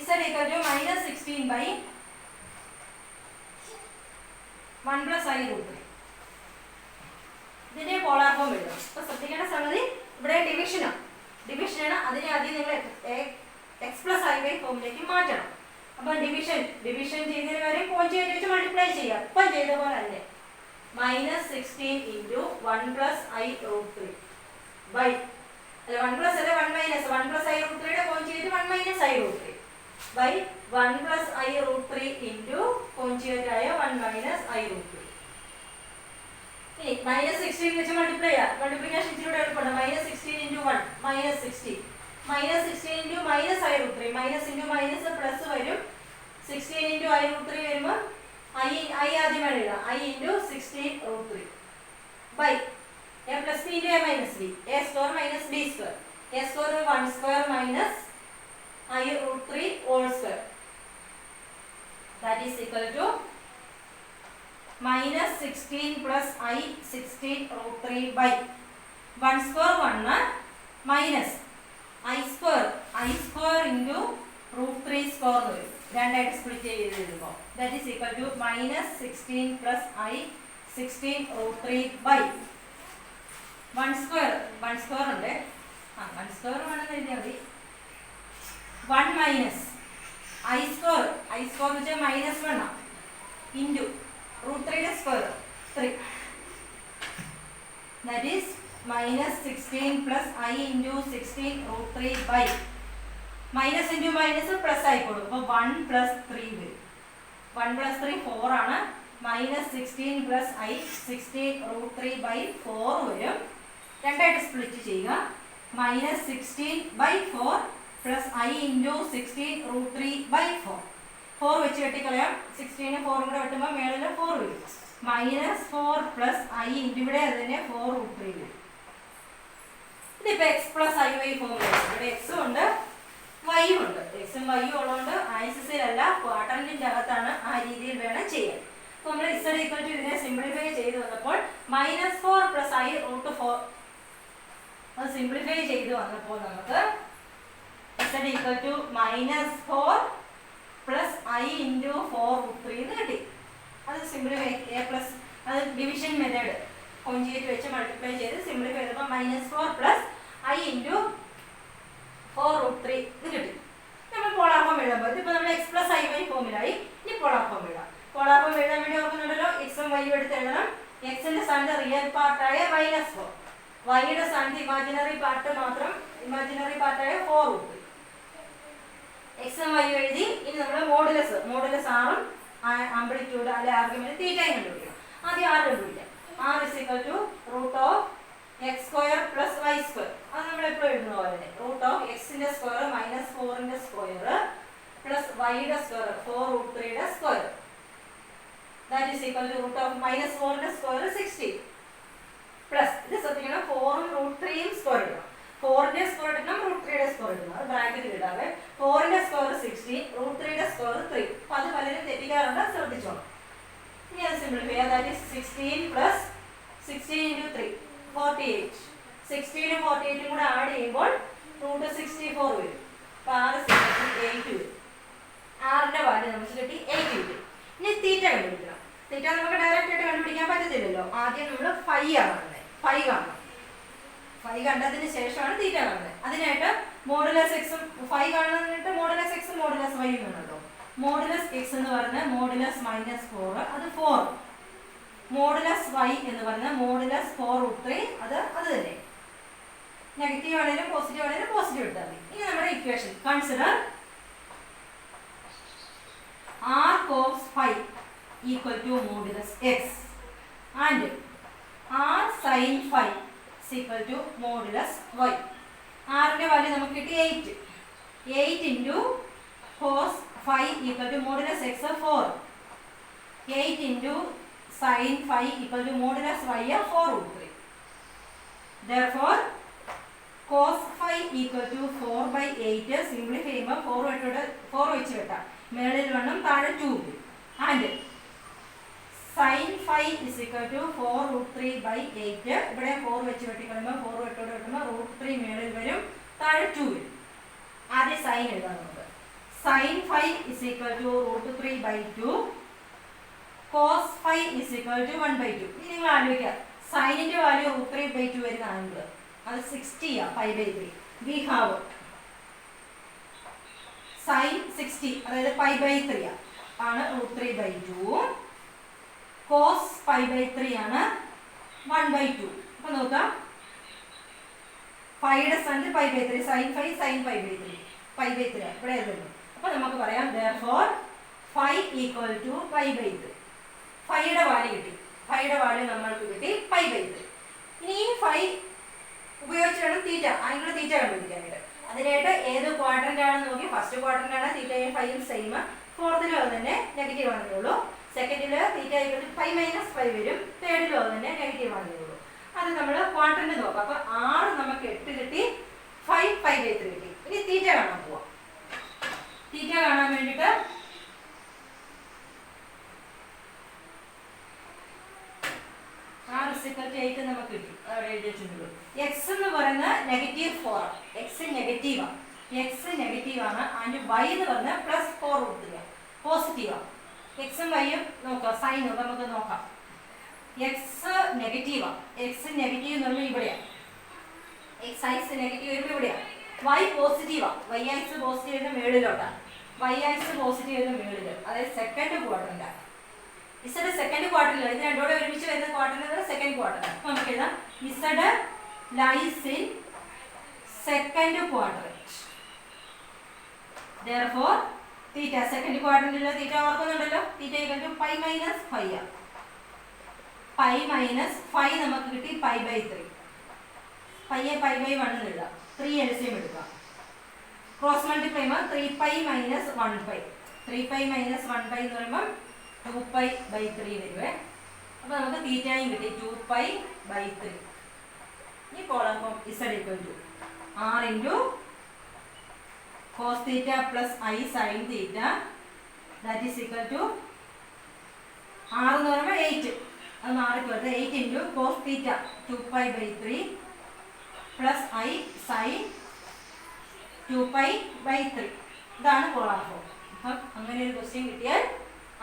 z equal to minus 16 by 1 plus i root 3. ഇതിന്റെ പോളാർ ഫോം എഴുതാം. അപ്പോൾ ശ്രദ്ധിക്കേണ്ട സംഗതി ഇവിടെ ഡിവിഷനാണ്. അതിനെ ആദ്യം നിങ്ങൾ എക്സ് പ്ലസ് ഐ വൈ ഫോമിലേക്ക് മാറ്റണം. അപ്പോൾ ഡിവിഷൻ ചെയ്തതിന് വരെ കോഞ്ചേറ്റ് വെച്ച് മൾട്ടിപ്ലൈ ചെയ്യാം. ഇപ്പം ചെയ്ത പോലെ തന്നെ minus 16 into 1 plus i root 3 by, അല്ല 1 പ്ലസ് അല്ല 1 മൈനസ് 1 പ്ലസ് ഐ റൂട്ട് 3യുടെ conjugate 1 minus i root 3 by 1 plus i root 3 into conjugate ആയ 1 മൈനസ് ഐ റൂട്ട് 3. ഇനി മൈനസ് 16 വെച്ച് മൾട്ടിപ്ലൈ ചെയ്യാം. മൾട്ടിപ്ലിക്കേഷൻ ഇച്ചിരി എളുപ്പമാണ്. Minus 16 into 1 minus 16, minus 16 into minus i root 3, minus into minus plus വരും. 16 into I root 3 വരുമ്പോൾ i ആദ്യം എഴുതാം, i into 16 root 3 by a plus b into a minus b, a square minus b square. A square 1 square minus i root 3 whole square. That is equal to minus 16 plus i 16 root 3 by 1 square 1 minus i square into root 3 square വരും. രണ്ടായിട്ട് split ചെയ്ത് എഴുതുമ്പോൾ that is equal to minus 16 plus i 16 root 3 by 1 square ഉണ്ട്, I² വേണമെന്ന് എഴുതിയാൽ മതി. 1 minus I² എന്ന് വെച്ചാൽ -1 into √3 square 3. That is -16 plus I into 16 √3 by minus into minus plus ആയിക്കോളും. അപ്പോൾ 1 + 3 വരും. 1 + 3 4 ആണ്. -16 plus I 16 √3 by 4 വരും. രണ്ടായിട്ട് സ്പ്ലിറ്റ് ചെയ്യുക. -16/4 plus I into 16 √3 by 4. 4 വെച്ച് വെട്ടിക്കളയാം. 16 4 കൂടെ വെട്ടുമ്പോൾ മേളിൽ 4 വരും. -4 plus I into ഇവിടെ അതിനെ 4 √3 വരും. ഇതിപ്പോൾ x plus I ഫോമിലാണ്. ഇവിടെ x ഉണ്ട് y ഉണ്ട്. x ഉം y ഉം ഉള്ളതുകൊണ്ട് ആക്സിസിലല്ല ക്വാഡ്രന്റിന്റെ അകത്താണ്. ആ രീതിയിൽ വേണം ചെയ്യാൻ. അപ്പോൾ നമ്മൾ z = ഇതിനെ സിംപ്ലിഫൈ ചെയ്ത് വന്നപ്പോൾ -4 plus I √4 അത് സിംപ്ലിഫൈ ചെയ്ത് വന്നപ്പോൾ നമുക്ക് z = -4 plus I into 4 √3 എന്ന് കിട്ടി. അത് സിംപ്ലിഫൈ അത് ഡിവിഷൻ മെത്തേഡ് കോൺജുഗേറ്റ് വെച്ച് മൾട്ടിപ്ലൈ ചെയ്ത് സിംപ്ലിഫൈ ചെയ്തപ്പോൾ -4 plus I into 4 √3 ഇത് കിട്ടി. നമ്മൾ പോളാർ ഫോം എഴുതുമ്പോൾ ഇതിപ്പോൾ നമ്മൾ x plus I ഫോമിലായി. ഇനി പോളാർ ഫോം എഴുതാം. പോളാർ ഫോം എഴുതാൻ വേണ്ടി ഓർക്കുന്നുണ്ടല്ലോ, x ഉം y എടുത്ത് എഴുതണം. x ന്റെ സ്ഥാനത്ത് റിയൽ പാർട്ടായ -4, y യുടെ സ്ഥാനത്ത് ഇമാജിനറി പാർട്ട് മാത്രം ഇമാജിനറി പാർട്ടായ 4 √3. x ഉം y എഴുതി. ഇനി നമ്മൾ മോഡുലസ് r ഉം ആംപ്ലിറ്റ്യൂഡ് അല്ലെ ആർഗ്യുമെന്റ് തീറ്റയും കണ്ടുപിടിക്കണം. ആദ്യം r കണ്ടുപിടിക്കാം. r = √(x² + y²). അത് നമ്മൾ എപ്പോഴും എഴുതുന്ന പോലെ തന്നെ √(x) ന്റെ സ്ക്വയർ -4 ന്റെ സ്ക്വയർ പ്ലസ് y യുടെ സ്ക്വയർ 4 √3 യുടെ square. That is equal to -4 ന്റെ സ്ക്വയർ 16 പ്ലസ് ഇത് ശ്രദ്ധിക്കണം 4 ഉം √3 ഉം സ്ക്വയർ ഇടണം. 4 ന്റെ സ്ക്വയർ എടുക്കണം, √3 യുടെ സ്ക്വയർ എടുക്കണം. അത് ബ്രാക്കറ്റിൽ ഇടാതെ 4 ന്റെ സ്ക്വയർ 16 √3 യുടെ സ്ക്വയർ 3. അപ്പോൾ അത് പലരും തെറ്റിക്കാറുണ്ട്, ശ്രദ്ധിച്ചോണം. ഇനി അത് സിംപ്ലിഫൈ ചെയ്യാം. That is 16 plus 16 into 3 48. 16 ഉം 48 ഉം കൂടെ ആഡ് ചെയ്യുമ്പോൾ √64 വരും. അപ്പോൾ r = 8 വരും. r ന്റെ വാല്യൂ നമുക്ക് കിട്ടി 8 കിട്ടി. ഇനി തീറ്റ കണ്ടുപിടിക്കണം. തീറ്റ നമുക്ക് ഡയറക്റ്റ് ആയിട്ട് കണ്ടുപിടിക്കാൻ പറ്റത്തില്ലല്ലോ. ആദ്യം നമ്മൾ ഫൈ കാണുന്നത്. ഫൈ കാണണം. ഫൈ കണ്ടതിന് ശേഷമാണ് തീറ്റ കാണുന്നത്. അതിനായിട്ട് മോഡുലസ് x ഉം ഫൈ കാണുന്നതിനായിട്ട് മോഡുലസ് x ഉം മോഡുലസ് y ഉം കണ്ടോ. മോഡുലസ് x എന്ന് പറഞ്ഞാൽ മോഡുലസ് -4 അത് 4. മോഡുലസ് y എന്ന് പറഞ്ഞാൽ മോഡുലസ് 4 √3 അത് തന്നെ. നെഗറ്റീവ് ആണെങ്കിലും പോസിറ്റീവ് ആണെങ്കിലും പോസിറ്റീവ് എടുത്താൽ മതി. ഇനി നമ്മുടെ equation consider r cos phi = modulus x and r sin phi = modulus y. r ന്റെ വാല്യൂ നമുക്ക് കിട്ടി 8. 8 into cos phi = modulus x 4. 8 into sin phi = modulus y 4 √3. Therefore cos phi = 4/8. Simplify ചെയ്യുമ്പോൾ 4 വെച്ച് വെട്ടാം. മേളിൽ 1 താഴെ 2 and sin phi = 4 √3/8. ഇവിടെ 4 വെച്ച് വെട്ടിക്കളയുമ്പോൾ 4 വെട്ടോടെ വെട്ടുമ്പോൾ √3 മേളിൽ വരും, താഴെ 2 വരും. ആദ്യം സൈൻ എഴുതാം നമുക്ക്. sin phi = √3/2. cos phi = 1/2. ഇനി നിങ്ങൾ ആലോചിക്കുക, സൈനിന്റെ വാല്യൂ √3/2 വരുന്ന ആംഗിൾ അത് 60 ആണ്. π/3 we have sin 60 അതായത് π/3 ആണ് √3/2. cos π/3 ആണ് 1/2. അപ്പോൾ നോക്കാം, ഫൈയുടെ സ്ഥാനത്ത് π/3 sin phi sin π/3 ഇവിടെ എഴുതുന്നു. അപ്പോൾ നമുക്ക് പറയാം therefore phi = π/3. ഫൈയുടെ വാല്യൂ കിട്ടി. ഫൈയുടെ വാല്യൂ നമ്മൾക്ക് കിട്ടി π/3. ഇനി ഈ ഫൈ ഉപയോഗിച്ച് വേണം തീറ്റ ആംഗിൾ തീറ്റ കണ്ടുപിടിക്കാനായിട്ട്. അതിനായിട്ട് ഏത് ക്വാഡ്രന്റ് ആണെന്ന് നോക്കി. ഫസ്റ്റ് ക്വാഡ്രന്റ് ആണ് തീറ്റയും ഫൈയും സെയിം. ഫോർത്തിലും അത് തന്നെ നെഗറ്റീവ് ആണെന്നേ ഉള്ളൂ. സെക്കൻഡിൽ തീറ്റ π - π വരും. തേർഡിലും അത് തന്നെ നെഗറ്റീവ് ആണെന്നേ ഉള്ളൂ. അത് നമ്മൾ ക്വാഡ്രന്റ് നോക്കാം. അപ്പോൾ 6 നമുക്ക് 8 കിട്ടി, 5 π/3 കിട്ടി. ഇനി തീറ്റ കാണാൻ പോവാം. തീറ്റ കാണാൻ വേണ്ടിയിട്ട് r = 8 നമുക്ക് കിട്ടി. അവിടെ എഴുതിയിട്ടുണ്ട്. x എന്ന് പറയുന്നത് -4. x നെഗറ്റീവാണ്. x നെഗറ്റീവാണ്. ആൻഡ് y എന്ന് പറഞ്ഞാൽ +4 √3 പോസിറ്റീവാണ്. x ഉം y ഉം നോക്കാം. സൈൻ നമുക്ക് നോക്കാം. x നെഗറ്റീവാണ്. x നെഗറ്റീവ് എന്ന് പറഞ്ഞാൽ ഇവിടെയാണ്. എക്സ് ആക്സിസ് നെഗറ്റീവ് വരുമ്പോൾ ഇവിടെയാണ്. വൈ പോസിറ്റീവാണ്, വൈ ആക്സിസ് പോസിറ്റീവ് വരുന്ന മേളിലോട്ടാണ്, വൈ ആക്സിസ് പോസിറ്റീവ് വരുന്ന മേളിൽ, അതായത് second quadrant. Z second quadrant, ഇത് രണ്ടോടെ ഒരുമിച്ച് വരുന്ന ക്വാഡ്രന്റ് സെക്കൻഡ് ക്വാഡ്രന്റ്. അപ്പോൾ നമുക്ക് എഴുതാം z lies in second quadrant. therefore theta second ക്വാഡ്രന്റിലെ തീറ്റ ഓർക്കുന്നുണ്ടല്ലോ, theta equal to pi minus phi ആണ്. പൈ മൈനസ് ഫൈ നമുക്ക് കിട്ടി പൈ ബൈ 3. പൈയെ പൈ ബൈ 1 എന്ന് എഴുതാം, 3 എൽസിയം എടുക്കാം. ക്രോസ് മൾട്ടിപ്ലൈ ചെയ്യുമ്പോൾ 3 pi minus 1 pi, 3 pi minus 1 pi എന്ന് പറയുമ്പോൾ 2 പൈ ബൈ 3 വരുവേ. അപ്പോൾ നമുക്ക് തീറ്റയും കിട്ടി 2 പൈ ബൈ 3. ഈ polar form z equal to r into cos theta plus I sin theta that is equal to R എന്ന് പറയുമ്പോൾ 8, അത് മാറിപ്പോയത് 8 into cos theta 2 pi by 3 plus I sin 2 pi by 3. ഇതാണ് പോളാർ ഫോം. അപ്പം അങ്ങനെ ഒരു question കിട്ടിയാൽ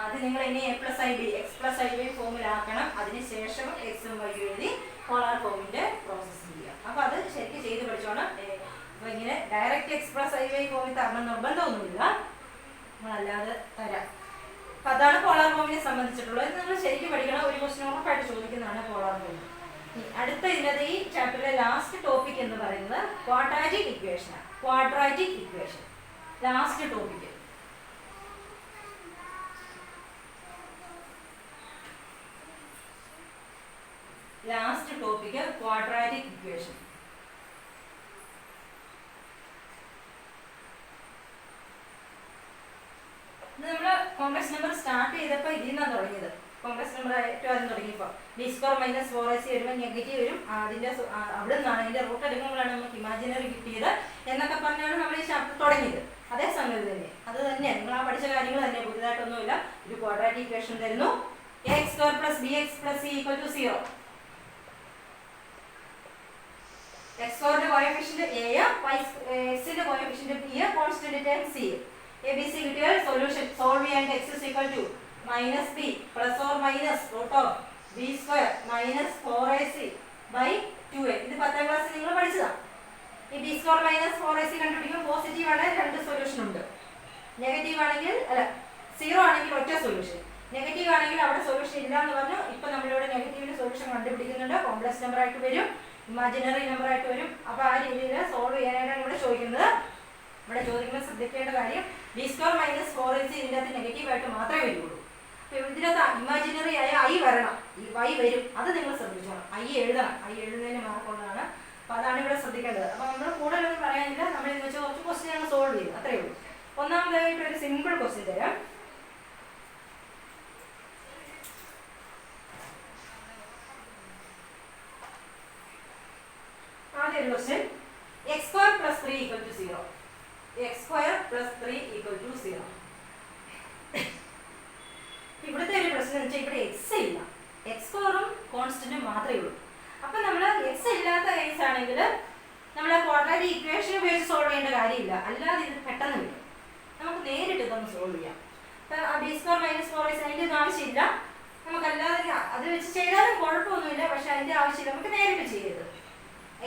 അത് നിങ്ങൾ ഇനി a plus i b x plus i b ഫോമിലാക്കണം. അതിനുശേഷം എക്സും വൈ എഴുതി പോളാർ ഫോമിൻ്റെ പ്രോസസ്സ് ചെയ്യുക. അപ്പോൾ അത് ശരിക്കും ചെയ്ത് പഠിച്ചോണം. അപ്പോൾ ഇങ്ങനെ ഡയറക്റ്റ് എക്സ്പ്രസ് ഐ വൈ ഫോമിൽ തരണം നിർബന്ധമൊന്നുമില്ല, നമ്മളല്ലാതെ തരാം. അപ്പോൾ അതാണ് പോളാർ ഫോമിനെ സംബന്ധിച്ചിട്ടുള്ളത്. ഇത് നിങ്ങൾ ശരിക്കും പഠിക്കണം. ഒരു ക്വസ്റ്റ്യൻ ഉറപ്പായിട്ട് ചോദിക്കുന്നതാണ് പോളാർ ഫോം. അടുത്ത ഇതിനകത്ത് ഈ ചാപ്റ്ററിലെ ലാസ്റ്റ് ടോപ്പിക് എന്ന് പറയുന്നത് ക്വാഡ്രാറ്റിക് ഇക്വേഷനാണ്. Quadratic equation last topic. Last topic quadratic equation. നമ്മൾ കോംപ്ലക്സ് നമ്പർ സ്റ്റാർട്ട് ചെയ്തപ്പോൾ ഇതിൽ നിന്നാണ് തുടങ്ങിയത്. കോംപ്ലക്സ് നമ്പർ ഏറ്റവും ആദ്യം തുടങ്ങിയപ്പോൾ ബി സ്ക്വയർ മൈനസ് 4ac വരുമ്പോൾ നെഗറ്റീവ് വരും. അതിൻ്റെ അവിടെ നിന്നാണ് അതിൻ്റെ റൂട്ട് എടുക്കുമ്പോഴാണ് നമുക്ക് ഇമാജിനറി കിട്ടിയത് എന്നൊക്കെ പറഞ്ഞാണ് നമ്മൾ ഈ ചാപ്റ്റർ തുടങ്ങിയത്. അതേ സമയത്ത് തന്നെ അത് തന്നെ നിങ്ങൾ ആ പഠിച്ച കാര്യങ്ങൾ തന്നെ, പുതിയതായിട്ടൊന്നുമില്ല. ഒരു ക്വാഡ്രാറ്റിക് ഇക്വേഷൻ തരുന്നു, x square plus b x plus c equal to 0. X സ്ക്വയറിന്റെ കോഎഫിഷ്യന്റ് എ, എക്സിന്റെ coefficient b, constant term c. A b c കിട്ടിയാൽ സൊല്യൂഷൻ സോൾവ് ചെയ്യാൻ x is equal to minus b plus or minus root of b square minus 4ac by 2a. ഇത് 10ാം ക്ലാസ്സിൽ നിങ്ങൾ പഠിച്ചതാണ്. ഈ ബി സ്ക്വയർ മൈനസ് 4ac കണ്ടുപിടിക്കുമ്പോൾ positive ആണെങ്കിൽ 2 സൊല്യൂഷൻ ഉണ്ട്, നെഗറ്റീവ് ആണെങ്കിൽ അല്ല 0 ആണെങ്കിൽ ഒറ്റ സൊല്യൂഷൻ, നെഗറ്റീവ് ആണെങ്കിൽ അവിടെ സൊല്യൂഷൻ ഇല്ല എന്ന് പറഞ്ഞു. ഇപ്പം നമ്മളിവിടെ നെഗറ്റീവിന് സൊല്യൂഷൻ കണ്ടുപിടിക്കുന്നുണ്ട്. കോംപ്ലക്സ് നമ്പർ ആയിട്ട് വരും, ഇമാജിനറി നമ്പർ ആയിട്ട് വരും. അപ്പോൾ ആ രീതിയിൽ സോൾവ് ചെയ്യാനായിട്ടാണ് ഇവിടെ ചോദിക്കുന്നത്. ഇവിടെ ചോദിക്കുമ്പോൾ ശ്രദ്ധിക്കേണ്ട കാര്യം ബി സ്ക്വയർ മൈനസ് 4ac ഇതിൻ്റെ അകത്ത് നെഗറ്റീവായിട്ട് മാത്രമേ വരുള്ളൂ. അപ്പോൾ ഇതിനകത്ത് ഇമാജിനറി ആയ ഐ വരണം, ഈ വൈ വരും, അത് നിങ്ങൾ ശ്രദ്ധിച്ചോണം. ഐ എഴുതണം, ഐ എഴുതുന്നതിന് മാർക്കുള്ളതാണ്. അപ്പോൾ അതാണ് ഇവിടെ ശ്രദ്ധിക്കേണ്ടത്. അപ്പോൾ നമ്മൾ കൂടുതലൊന്നും പറയാനില്ല, നമ്മൾ ഇന്ന് വെച്ചാൽ കുറച്ച് ക്വസ്റ്റ്യൻ ഞങ്ങൾ സോൾവ് ചെയ്യും, അത്രയേ ഉള്ളൂ. ഒന്നാമതായിട്ട് ഒരു സിമ്പിൾ ക്വസ്റ്റ്യൻ തരാം. ആദ്യ ഒരു question, x square plus 3 equal to 0. X square plus 3 equal to 0. ഇവിടുത്തെ ഒരു പ്രശ്നം എന്ന് വെച്ചാൽ ഇവിടെ എക്സ് ഇല്ല, എക്സ് സ്ക്വയറും കോൺസ്റ്റന്റും മാത്രമേ ഉള്ളൂ. അപ്പം നമ്മൾ എക്സ് ഇല്ലാത്ത കേസ് ആണെങ്കിൽ നമ്മൾ ക്വാഡ്രാറ്റിക് ഇക്വേഷൻ ഉപയോഗിച്ച് സോൾവ് ചെയ്യേണ്ട കാര്യമില്ല, അല്ലാതെ ഇത് പെട്ടെന്ന് കിട്ടും. നമുക്ക് നേരിട്ട് ഇതൊന്ന് സോൾവ് ചെയ്യാം. അപ്പം ബി സ്ക്വയർ മൈനസ് 4ac അതിൻ്റെ ഒന്നും ആവശ്യമില്ല, നമുക്കല്ലാതെ അത് വെച്ച് ചെയ്താലും കുഴപ്പമൊന്നുമില്ല. പക്ഷെ അതിൻ്റെ ആവശ്യമില്ല, നമുക്ക് നേരിട്ട് ചെയ്യരുത്.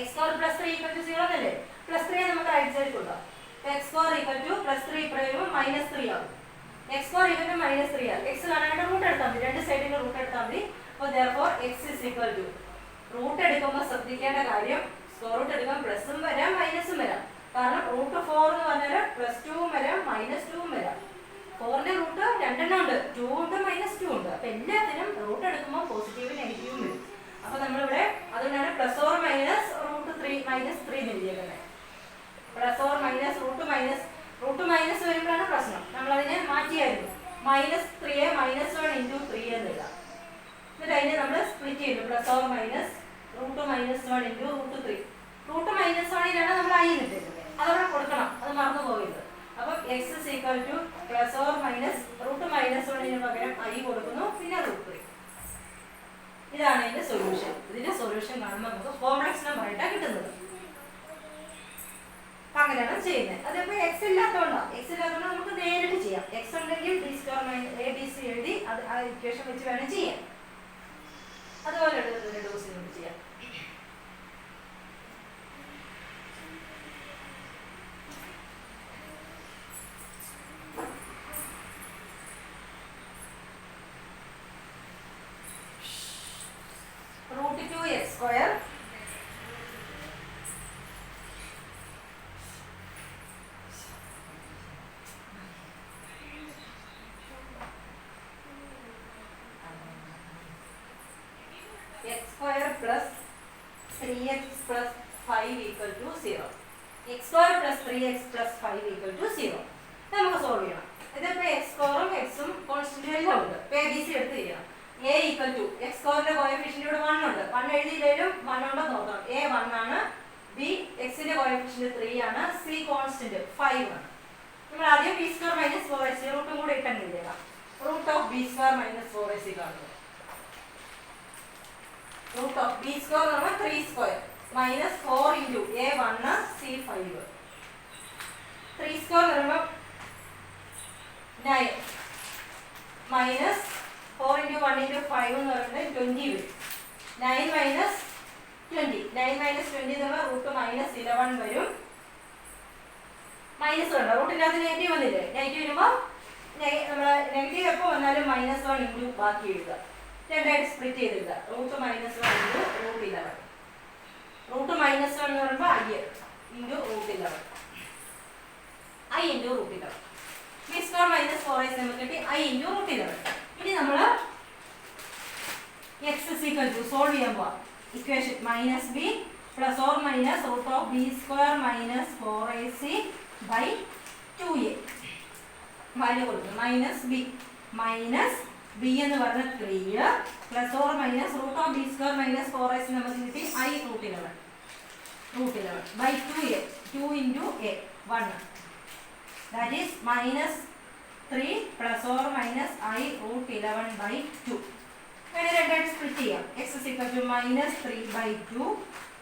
X square plus 3 equal to 0 എന്നല്ലേ, പ്ലസ് 3 നമുക്ക് റൈറ്റ് സൈഡിൽ കൊടുക്കാം. X square equal to plus 3 പറയുമ്പോൾ മൈനസ് 3 ആകും. X square equal to minus 3 ആകും. എക്സ് കാണാനായിട്ട് റൂട്ട് എടുത്താൽ മതി, രണ്ട് സൈഡിൽ റൂട്ട് എടുത്താൽ മതി. അപ്പോൾ therefore x is equal to root എടുക്കുമ്പോൾ ശ്രദ്ധിക്കേണ്ട കാര്യം, സ്ക്വയർ റൂട്ട് എടുക്കുമ്പോൾ പ്ലസും വരാം മൈനസും വരാം. കാരണം റൂട്ട് 4 എന്ന് പറഞ്ഞാൽ പ്ലസ് 2 വരാം മൈനസ് 2 വരാം. 4ന്റെ റൂട്ട് 2 ഉണ്ട്, 2 ഉണ്ട് മൈനസ് 2 ഉണ്ട്. അപ്പോൾ എല്ലാത്തിനും റൂട്ട് എടുക്കുമ്പോൾ പോസിറ്റീവ് നെഗറ്റീവും വരും. അപ്പോൾ നമ്മളിവിടെ അതുകൊണ്ടാണ് plus or minus root 3 minus 3 എഴുതിയേക്കുന്നത്. Plus or minus root minus വരുമ്പോഴാണ് പ്രശ്നം. നമ്മളതിനെ മാറ്റിയായിരുന്നു, മൈനസ് 3 മൈനസ് 1 ഇൻറ്റു 3 എന്ന് എഴുതാം. എന്നിട്ട് അതിനെ നമ്മൾ സ്പ്ലിറ്റ് ചെയ്തു, plus or minus root minus 1 into root 3. Root minus 1ലാണ് നമ്മൾ ഐ ഇട്ടിട്ടുള്ളത്, അതവിടെ കൊടുക്കണം, അത് മറന്നു പോകരുത്. അപ്പം x is equal to plus or minus root minus 1ന് പകരം ഐ കൊടുക്കുന്നു, പിന്നെ റൂട്ട് 3. ഇതാണ് ഇതിന്റെ സൊല്യൂഷൻ. ഇതിന്റെ സൊല്യൂഷൻ കാണുമ്പോൾ നമുക്ക് കോംപ്ലക്സ് നമ്പർ ആയിട്ടാണ് കിട്ടുന്നത്. അങ്ങനെയാണ് ചെയ്യുന്നത്. അതിപ്പോൾ എക്സ് ഇല്ലാത്തതുകൊണ്ട് നമുക്ക് നേരിട്ട് ചെയ്യാം. എക്സ് ഉണ്ടെങ്കിൽ B square minus A b C എഴുതി അത് ആ ഇക്വേഷൻ വെച്ച് വേണം ചെയ്യാം. അതുപോലെ ഡോസ് ചെയ്യാം. 3x plus 5 equal to 0. x square plus 3x plus 5 equal to 0. നമുക്ക് സോൾവ് ചെയ്യണം. ഇതിപ്പോൾ എക്സ് സ്ക്വയറും എക്സും കോൺസ്റ്റന്റുകളിലും ഉണ്ട്. എ ബി സി എടുത്ത് ചെയ്യണം. എ ഈക്വൽ ടു എക്സ് സ്ക്വയറിന്റെ കോഎഫിഷ്യന്റ് ഇവിടെ 1 ഉണ്ട്. 1 എഴുതിയില്ലേലും 1 ഉണ്ടെന്ന് നോക്കണം. എ 1 ആണ്, ബി എക്സിന്റെ കോഎഫിഷ്യന്റ് 3 ആണ്, സി കോൺസ്റ്റന്റ് 5 ആണ്. നമ്മൾ ആദ്യം ബി സ്ക്വയർ മൈനസ് 4ac റൂട്ടും കൂടെ ഇട്ടങ്ങ് എഴുതണം. Root of b square minus 4ac കാണുന്നു. റൂട്ട് ഓഫ് ബി സ്ക്വയർ എന്ന് പറഞ്ഞാൽ 3 square minus 4 into a 1 c 5. 3 square എന്ന് പറയുമ്പോൾ 9 മൈനസ് 4 ഇൻറ്റു 1 ഇൻറ്റു 5 എന്ന് പറയുന്നത് 20 വരും. 9 മൈനസ് 20 എന്ന് പറഞ്ഞാൽ റൂട്ട് മൈനസ് 11 വരും. മൈനസ് വേണ്ട, റൂട്ടിനകത്ത് നെഗറ്റീവ് വന്നില്ലേ? നെഗറ്റീവ് വരുമ്പോൾ നമ്മൾ നെഗറ്റീവ് എപ്പോൾ വന്നാലും -1 ഇൻറ്റു ബാക്കി എഴുതുക. രണ്ടായിട്ട് സ്പ്ലിറ്റ് ചെയ്തില്ല. Root -1 into root 11. റൂട്ട് -1 എന്ന് പറയുമ്പോൾ i into root 11. i into root 11. B square minus 4ac നമുക്ക് കിട്ടി i ഇൻറ്റു റൂട്ട് 11. ഇനി നമ്മൾ x സോൾവ് ചെയ്യാൻ പോവാം. Equation -b plus or minus root of b square minus 4ac by 2a. Value കൊടുക്കും. Minus b എന്ന് പറഞ്ഞ 3 plus or minus root of b square minus 4ac നമുക്ക് കിട്ടി i root 11 by 2a. 2 into a 1. That is -3 plus or minus i root 11 by 2. വേണേൽ രണ്ടായിട്ട് split ചെയ്യാം. x -3/2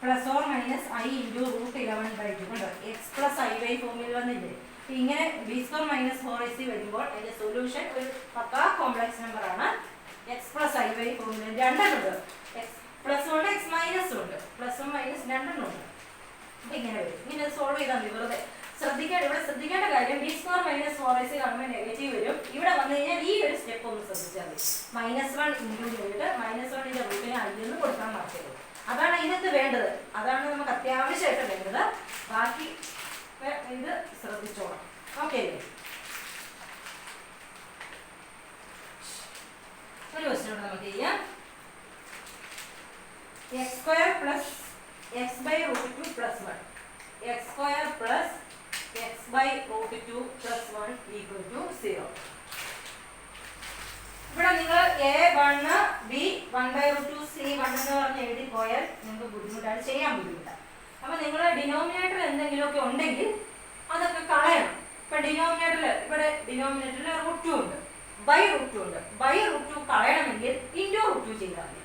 plus or minus i into root 11/2. കണ്ടോ, X plus i Y ഫോമിൽ വന്നില്ലേ? ഇങ്ങനെ B square minus 4ac വരുമ്പോൾ അതിന്റെ സൊല്യൂഷൻ ഒരു പക്കാ കോംപ്ലക്സ് നമ്പർ ആണ്. എക്സ് പ്ലസ് ഐ വൈ ഫോമിൽ രണ്ടെണ്ണുണ്ട്. എക്സ് പ്ലസ് ഉണ്ട്, എക്സ് മൈനസ് ഉണ്ട്. പ്ലസും മൈനസ് രണ്ടെണ്ണുണ്ട്. അപ്പൊ ഇങ്ങനെ വരും. ഇങ്ങനെ സോൾവ് ചെയ്താൽ മതി. വെറുതെ ശ്രദ്ധിക്കേണ്ട കാര്യം ബി സ്ക്വയർ മൈനസ് 4ac കാണുമ്പോൾ നെഗറ്റീവ് വരും. ഇവിടെ വന്നു കഴിഞ്ഞാൽ ഈ ഒരു സ്റ്റെപ്പ് ഒന്ന് ശ്രദ്ധിച്ചാൽ മതി. -1 ഇൻക്ലൂഡ് ചെയ്തിട്ട് -1ന്റെ റൂട്ടിന് i എന്ന് കൊടുക്കാൻ മറക്കരുത്. അതാണ് ഇതിനകത്ത് വേണ്ടത്. അതാണ് നമുക്ക് അത്യാവശ്യമായിട്ട് വേണ്ടത്. ബാക്കി ഇത് ശ്രദ്ധിച്ചോളാം. ഓക്കെ അല്ലേ? ഒരു ക്വസ്റ്റ്യൻ നമുക്ക് ചെയ്യാം. x square plus x by root 2 plus 1. x square plus x by root 2 plus 1 equal to 0. ഇവിടെ നിങ്ങൾ a1 b 1/√2 c1 എന്ന് പറഞ്ഞ് എഴുതി പോയാൽ നിങ്ങൾക്ക് ബുദ്ധിമുട്ടാണ്, ചെയ്യാൻ ബുദ്ധിമുട്ടാണ്. അപ്പൊ നിങ്ങൾ ഡിനോമിനേറ്റർ എന്തെങ്കിലുമൊക്കെ ഉണ്ടെങ്കിൽ അതൊക്കെ കളയണം. ഇപ്പൊ ഡിനോമിനേറ്ററിൽ √2 ഉണ്ട്, √2 ഉണ്ട്. √2 കളയണമെങ്കിൽ √2 ചെയ്താൽ മതി.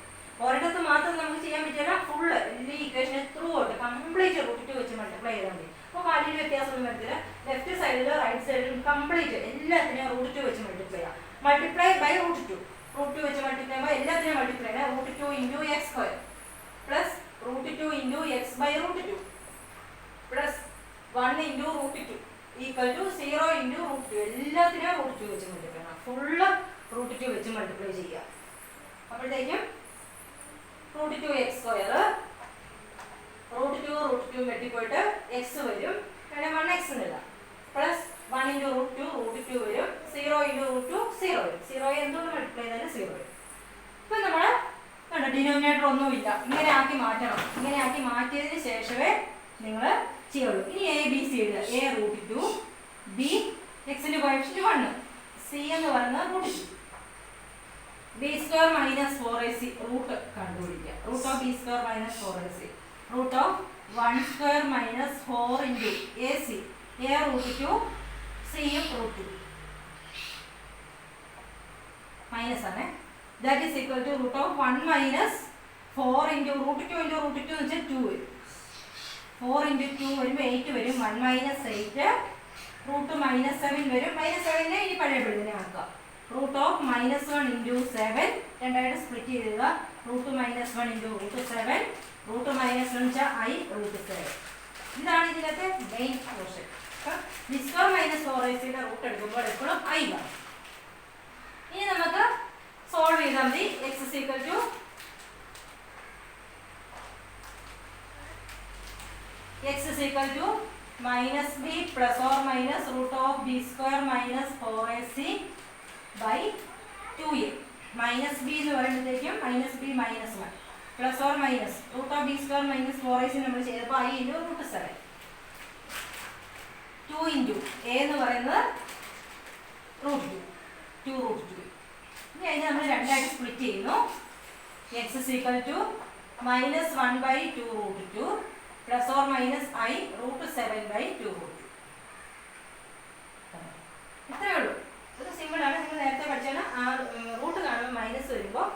ഒരിടത്ത് മാത്രം നമുക്ക് ചെയ്യാൻ പറ്റില്ല. ഫുള്ള് ഈ ഇക്വേഷനെ ത്രൂ ഔട്ട് കംപ്ലീറ്റ് √2 വെച്ച് മൾട്ടിപ്ലൈ ചെയ്താൽ മതി. അപ്പോൾ വാല്യൂ വ്യത്യാസമൊന്നും വരത്തില്ല. ലെഫ്റ്റ് സൈഡിലും റൈറ്റ് സൈഡിലും കംപ്ലീറ്റ് എല്ലാത്തിനെയും √2 വെച്ച് മൾട്ടിപ്ലൈ ചെയ്യാം. മൾട്ടിപ്ലൈ ബൈ √2 വെച്ച് മൾട്ടിപ്ലൈ ചെയ്യുമ്പോൾ എല്ലാത്തിനെയും മൾട്ടിപ്ലൈ ചെയ്യാം. √2 into x square plus √2 into x by √2 plus 1 into √2 equal to 0 into √2. എല്ലാത്തിനെയും √2 വെച്ച് മൾട്ടിപ്ലൈ ചെയ്യണം. ഫുള്ള് √2 വെച്ച് മൾട്ടിപ്ലൈ ചെയ്യുക. അപ്പോഴത്തേക്കും √2 എക്സ് സ്ക്വയർ √2 വെട്ടിപ്പോയിട്ട് എക്സ് വരും. പിന്നെ 1x എന്നില്ല. പ്ലസ് 1 ഇൻറ്റു √2 വരും. 0 ഇൻറ്റു √2 0 വരും. 0 എന്തുകൊണ്ട് മൾട്ടിപ്ലൈ ചെയ്താലും 0 വരും. ഇപ്പം നമ്മൾ കണ്ടോ, ഡിനോമിനേറ്റർ ഒന്നുമില്ല. ഇങ്ങനെ ആക്കി മാറ്റണം. ഇങ്ങനെ ആക്കി മാറ്റിയതിന് ശേഷമേ നിങ്ങൾ ചെയ്യുള്ളൂ. ഇനി എ ബി സി എഴുതുക. a √2, b എക്സിന്റെ കോഎഫിഷ്യന്റ് 1, c എന്ന് പറയുന്നത് √2. B square minus 4ac root കണ്ടുപിടിക്കുക. Root of b square minus 4ac root of 1 square minus 4 into ac a √2 c √2 minus ആണ്. That is equal to root of 1 minus 4 into √2 into √2 എന്ന് വെച്ചാൽ 2 വരും. 4 into 2 വരുമ്പോൾ 8 വരും. 1 minus 8 root -7 വരും. -7നെ ഇനി പഴയപടിതന്നെ ആക്കുക. റൂട്ട് ഓഫ് -1 ഇൻറ്റു 7 രണ്ടായിട്ട് സ്പ്ലിറ്റ് ചെയ്തുക. റൂട്ട് -1 ഇൻറ്റു √7 റൂട്ട് -1 വെച്ചാൽ i √7. ഇതാണ് ഇതിനകത്തെ main portion. B square minus 4ac root എടുക്കുമ്പോൾ എപ്പോഴും i കാണും. ഇനി നമുക്ക് സോൾവ് ചെയ്താൽ മതി. x equal to -b plus or minus root of b square minus 4ac by 2a. -b എന്ന് പറയുമ്പോഴത്തേക്കും -b -1 plus or minus root of b square minus 4ac നമ്മൾ ചെയ്തപ്പോൾ i into root 7 2 into a എന്ന് പറയുന്നത് root 2 root 2. ഇനി അതിനെ നമ്മൾ രണ്ടായിട്ട് സ്പ്ലിറ്റ് ചെയ്യുന്നു. X is equal to -1/2 root 2 plus or minus i root 7/2 root 2. ഇത്രയേ ഉള്ളൂ. ഇത് സിമ്പിളാണ്. നിങ്ങൾ നേരത്തെ പഠിച്ചാൽ ആ റൂട്ട് കാണുമ്പോൾ മൈനസ് വരുമ്പോൾ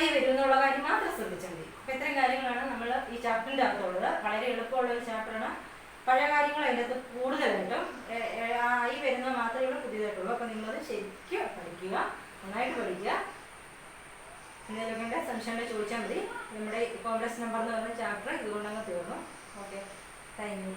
i വരും എന്നുള്ള കാര്യം മാത്രം ശ്രദ്ധിച്ചാൽ മതി. അപ്പോൾ ഇത്രയും കാര്യങ്ങളാണ് നമ്മൾ ഈ ചാപ്റ്ററിൻ്റെ അകത്തുള്ളത്. വളരെ എളുപ്പമുള്ള ഒരു ചാപ്റ്ററാണ്. പഴയ കാര്യങ്ങൾ അതിൻ്റെ അകത്ത് കൂടുതലായിട്ടും i വരുന്നത് മാത്രമേ ഇവിടെ പുതിയതായിട്ടുള്ളൂ. അപ്പോൾ നിങ്ങളത് ശരിക്കും പഠിക്കുക, നന്നായിട്ട് പഠിക്കുക. എന്തെങ്കിലുമൊക്കെ സംശയം ചോദിച്ചാൽ മതി. നമ്മുടെ കോംപ്ലക്സ് നമ്പർ എന്ന് പറയുന്ന ചാപ്റ്റർ ഇതുകൊണ്ടങ്ങ് തീർന്നു. Okay, thank you.